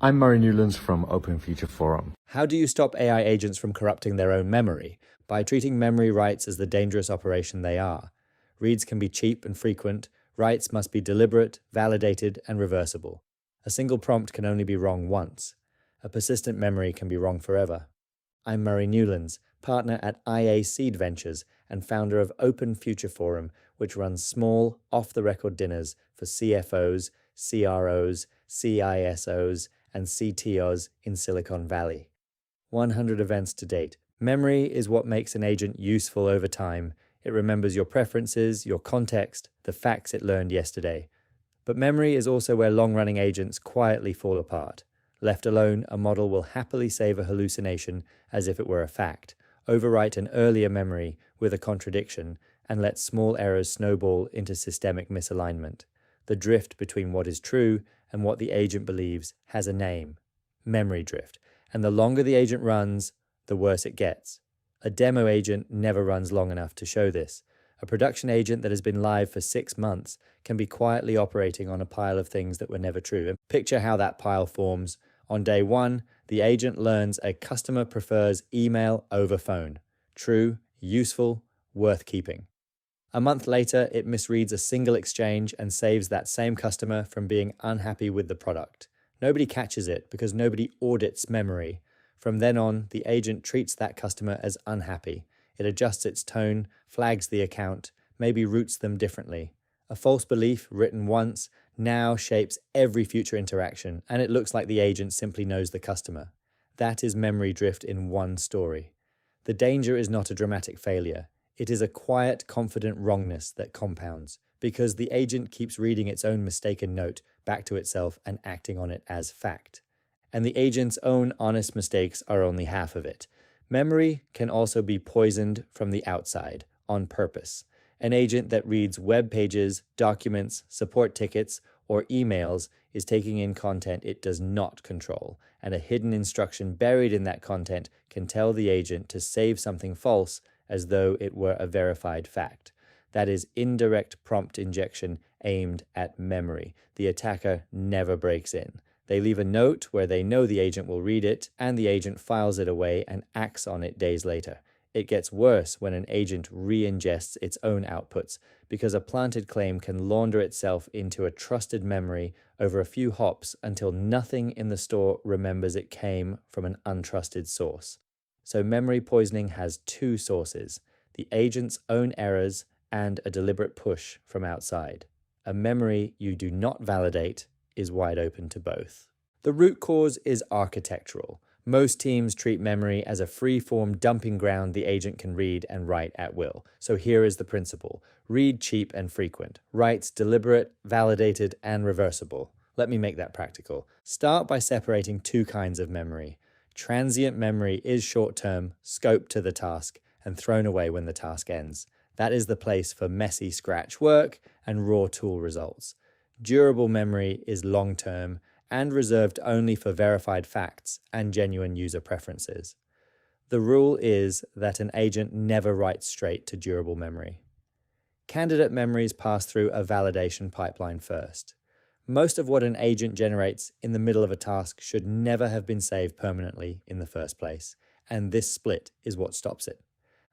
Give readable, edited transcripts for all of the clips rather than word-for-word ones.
I'm Murray Newlands from Open Future Forum. How do you stop AI agents from corrupting their own memory? By treating memory writes as the dangerous operation they are. Reads can be cheap and frequent. Writes must be deliberate, validated, and reversible. A single prompt can only be wrong once. A persistent memory can be wrong forever. I'm Murray Newlands, partner at IA Seed Ventures and founder of Open Future Forum, which runs small, off-the-record dinners for CFOs, CROs, CISOs, and CTOs in Silicon Valley. 100 events to date. Memory is what makes an agent useful over time. It remembers your preferences, your context, the facts it learned yesterday. But memory is also where long-running agents quietly fall apart. Left alone, a model will happily save a hallucination as if it were a fact, overwrite an earlier memory with a contradiction, and let small errors snowball into systemic misalignment. The drift between what is true and what the agent believes has a name: memory drift. And the longer the agent runs, the worse it gets. A demo agent never runs long enough to show this. A production agent that has been live for 6 months can be quietly operating on a pile of things that were never true. And picture how that pile forms. On day 1, the agent learns a customer prefers email over phone. True, useful, worth keeping. A month later, it misreads a single exchange and saves that same customer from being unhappy with the product. Nobody catches it because nobody audits memory. From then on, the agent treats that customer as unhappy. It adjusts its tone, flags the account, maybe routes them differently. A false belief written once now shapes every future interaction, and it looks like the agent simply knows the customer. That is memory drift in one story. The danger is not a dramatic failure. It is a quiet, confident wrongness that compounds, because the agent keeps reading its own mistaken note back to itself and acting on it as fact. And the agent's own honest mistakes are only half of it. Memory can also be poisoned from the outside, on purpose. An agent that reads web pages, documents, support tickets, or emails is taking in content it does not control, and a hidden instruction buried in that content can tell the agent to save something false as though it were a verified fact. That is indirect prompt injection aimed at memory. The attacker never breaks in. They leave a note where they know the agent will read it, and the agent files it away and acts on it days later. It gets worse when an agent re-ingests its own outputs, because a planted claim can launder itself into a trusted memory over a few hops until nothing in the store remembers it came from an untrusted source. So memory poisoning has 2 sources: the agent's own errors and a deliberate push from outside. A memory you do not validate is wide open to both. The root cause is architectural. Most teams treat memory as a free-form dumping ground the agent can read and write at will. So here is the principle: read cheap and frequent, writes deliberate, validated, and reversible. Let me make that practical. Start by separating 2 kinds of memory. Transient memory is short-term, scoped to the task, and thrown away when the task ends. That is the place for messy scratch work and raw tool results. Durable memory is long-term and reserved only for verified facts and genuine user preferences. The rule is that an agent never writes straight to durable memory. Candidate memories pass through a validation pipeline first. Most of what an agent generates in the middle of a task should never have been saved permanently in the first place, and this split is what stops it.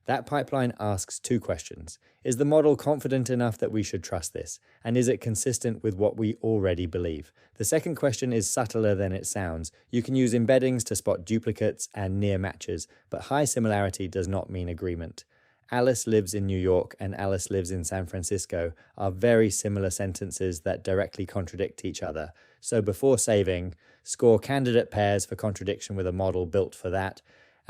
That pipeline asks 2 questions. Is the model confident enough that we should trust this? And is it consistent with what we already believe? The second question is subtler than it sounds. You can use embeddings to spot duplicates and near matches, but high similarity does not mean agreement. Alice lives in New York and Alice lives in San Francisco are very similar sentences that directly contradict each other. So before saving, score candidate pairs for contradiction with a model built for that,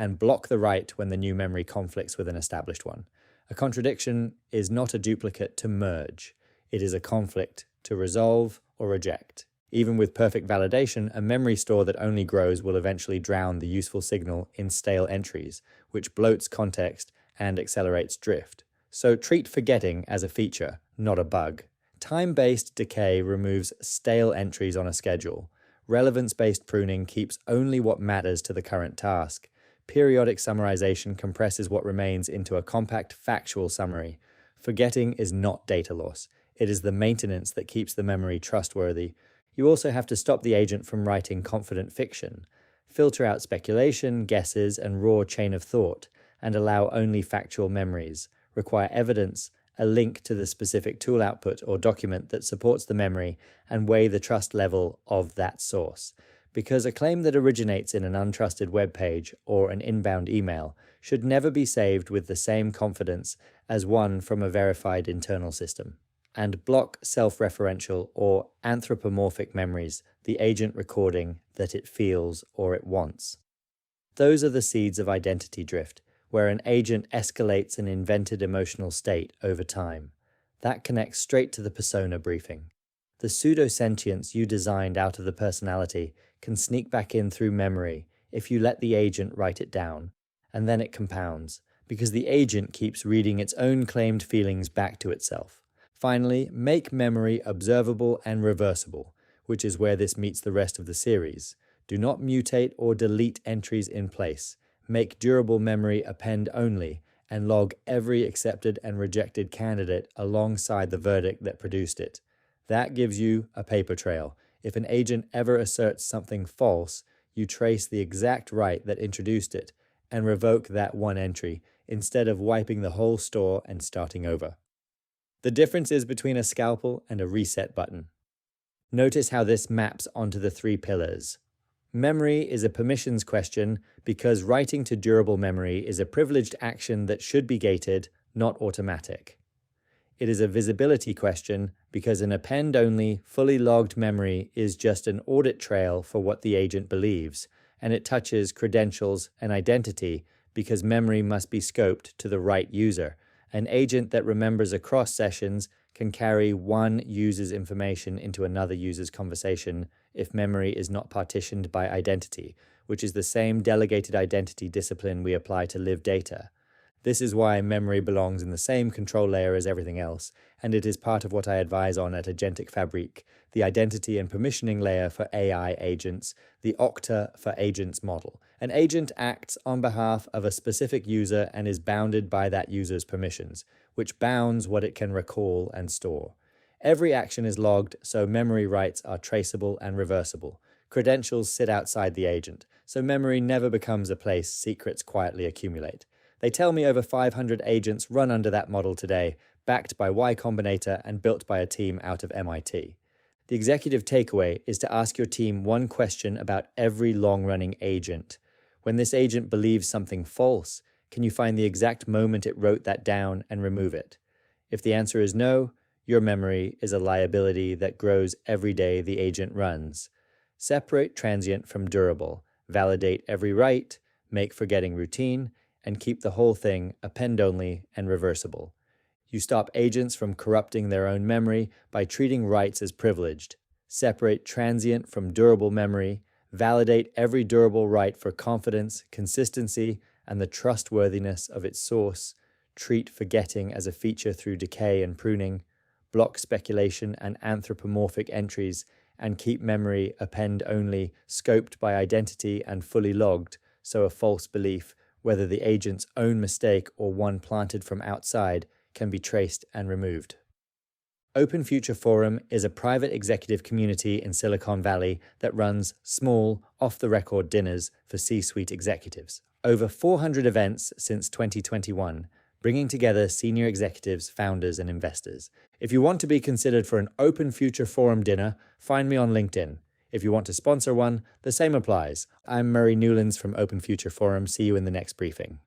and block the write when the new memory conflicts with an established one. A contradiction is not a duplicate to merge. It is a conflict to resolve or reject. Even with perfect validation, a memory store that only grows will eventually drown the useful signal in stale entries, which bloats context and accelerates drift. So treat forgetting as a feature, not a bug. Time-based decay removes stale entries on a schedule. Relevance-based pruning keeps only what matters to the current task. Periodic summarization compresses what remains into a compact factual summary. Forgetting is not data loss. It is the maintenance that keeps the memory trustworthy. You also have to stop the agent from writing confident fiction, filter out speculation, guesses, and raw chain of thought, and allow only factual memories, require evidence, a link to the specific tool output or document that supports the memory, and weigh the trust level of that source. Because a claim that originates in an untrusted web page or an inbound email should never be saved with the same confidence as one from a verified internal system. And block self-referential or anthropomorphic memories, the agent recording that it feels or it wants. Those are the seeds of identity drift, where an agent escalates an invented emotional state over time. That connects straight to the persona briefing. The pseudo-sentience you designed out of the personality can sneak back in through memory if you let the agent write it down, and then it compounds, because the agent keeps reading its own claimed feelings back to itself. Finally, make memory observable and reversible, which is where this meets the rest of the series. Do not mutate or delete entries in place. Make durable memory append-only, and log every accepted and rejected candidate alongside the verdict that produced it. That gives you a paper trail. If an agent ever asserts something false, you trace the exact right that introduced it and revoke that one entry instead of wiping the whole store and starting over. The difference is between a scalpel and a reset button. Notice how this maps onto the 3 pillars. Memory is a permissions question because writing to durable memory is a privileged action that should be gated, not automatic. It is a visibility question because an append-only, fully logged memory is just an audit trail for what the agent believes, and it touches credentials and identity because memory must be scoped to the right user. An agent that remembers across sessions can carry one user's information into another user's conversation if memory is not partitioned by identity, which is the same delegated identity discipline we apply to live data. This is why memory belongs in the same control layer as everything else, and it is part of what I advise on at Agentic Fabric, the identity and permissioning layer for AI agents, the Okta for agents model. An agent acts on behalf of a specific user and is bounded by that user's permissions, which bounds what it can recall and store. Every action is logged, so memory writes are traceable and reversible. Credentials sit outside the agent, so memory never becomes a place secrets quietly accumulate. They tell me over 500 agents run under that model today, backed by Y Combinator and built by a team out of MIT. The executive takeaway is to ask your team one question about every long-running agent. When this agent believes something false, can you find the exact moment it wrote that down and remove it? If the answer is no, your memory is a liability that grows every day the agent runs. Separate transient from durable, validate every write, make forgetting routine, and keep the whole thing append-only and reversible. You stop agents from corrupting their own memory by treating writes as privileged. Separate transient from durable memory, validate every durable write for confidence, consistency, and the trustworthiness of its source. Treat forgetting as a feature through decay and pruning. Block speculation and anthropomorphic entries, and keep memory append-only, scoped by identity and fully logged, so a false belief, whether the agent's own mistake or one planted from outside, can be traced and removed. Open Future Forum is a private executive community in Silicon Valley that runs small, off-the-record dinners for C-suite executives. Over 400 events since 2021, bringing together senior executives, founders, and investors. If you want to be considered for an Open Future Forum dinner, find me on LinkedIn. If you want to sponsor one, the same applies. I'm Murray Newlands from Open Future Forum. See you in the next briefing.